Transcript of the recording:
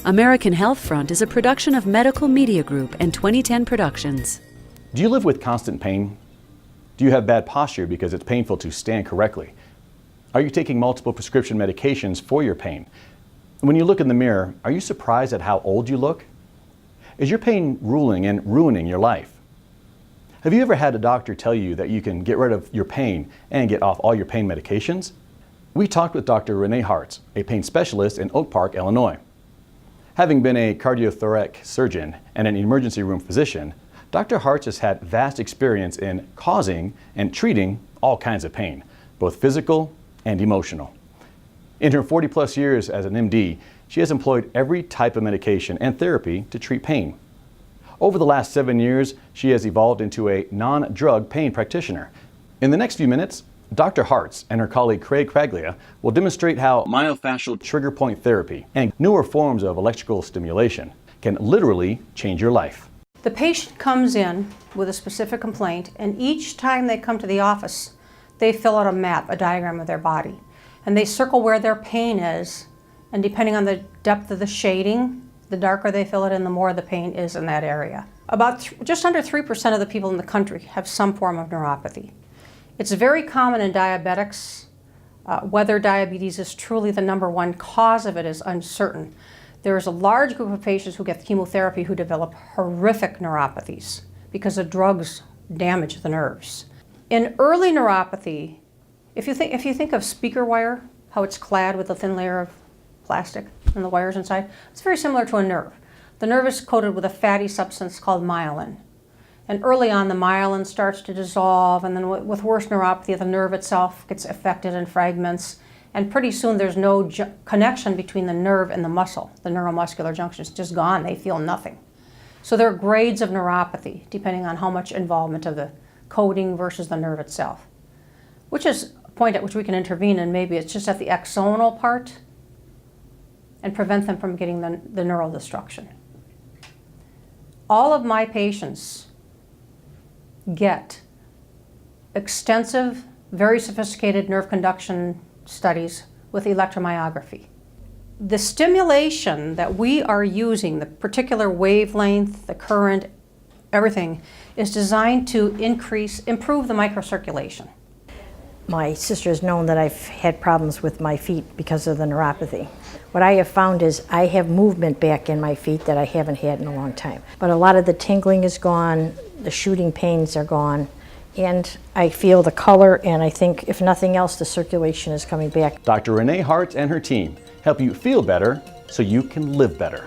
American Health Front is a production of Medical Media Group and 2010 Productions. Do you live with constant pain? Do you have bad posture because it's painful to stand correctly? Are you taking multiple prescription medications for your pain? When you look in the mirror, are you surprised at how old you look? Is your pain ruling and ruining your life? Have you ever had a doctor tell you that you can get rid of your pain and get off all your pain medications? We talked with Dr. Renee Hartz, a pain specialist in Oak Park, Illinois. Having been a cardiothoracic surgeon and an emergency room physician, Dr. Hartz has had vast experience in causing and treating all kinds of pain, both physical and emotional. In her 40-plus years as an MD, she has employed every type of medication and therapy to treat pain. Over the last 7 years, she has evolved into a non-drug pain practitioner. In the next few minutes, Dr. Hartz and her colleague Craig Craglia will demonstrate how myofascial trigger point therapy and newer forms of electrical stimulation can literally change your life. The patient comes in with a specific complaint, and each time they come to the office, they fill out a map, a diagram of their body, and they circle where their pain is, and depending on the depth of the shading, the darker they fill it in, the more the pain is in that area. Just under 3% of the people in the country have some form of neuropathy. It's very common in diabetics. Whether diabetes is truly the #1 cause of it is uncertain. There is a large group of patients who get chemotherapy who develop horrific neuropathies because the drugs damage the nerves. In early neuropathy, if you think of speaker wire, how it's clad with a thin layer of plastic and the wires inside, it's very similar to a nerve. The nerve is coated with a fatty substance called myelin. And early on, the myelin starts to dissolve, and then with worse neuropathy, the nerve itself gets affected and fragments. And pretty soon, there's no connection between the nerve and the muscle. The neuromuscular junction is just gone. They feel nothing. So there are grades of neuropathy, depending on how much involvement of the coating versus the nerve itself, which is a point at which we can intervene, and maybe it's just at the axonal part and prevent them from getting the neural destruction. All of my patients get extensive, very sophisticated nerve conduction studies with electromyography. The stimulation that we are using, the particular wavelength, the current, everything, is designed to improve the microcirculation. My sister has known that I've had problems with my feet because of the neuropathy. What I have found is I have movement back in my feet that I haven't had in a long time. But a lot of the tingling is gone, the shooting pains are gone, and I feel the color, and I think, if nothing else, the circulation is coming back. Dr. Renee Hartz and her team help you feel better so you can live better.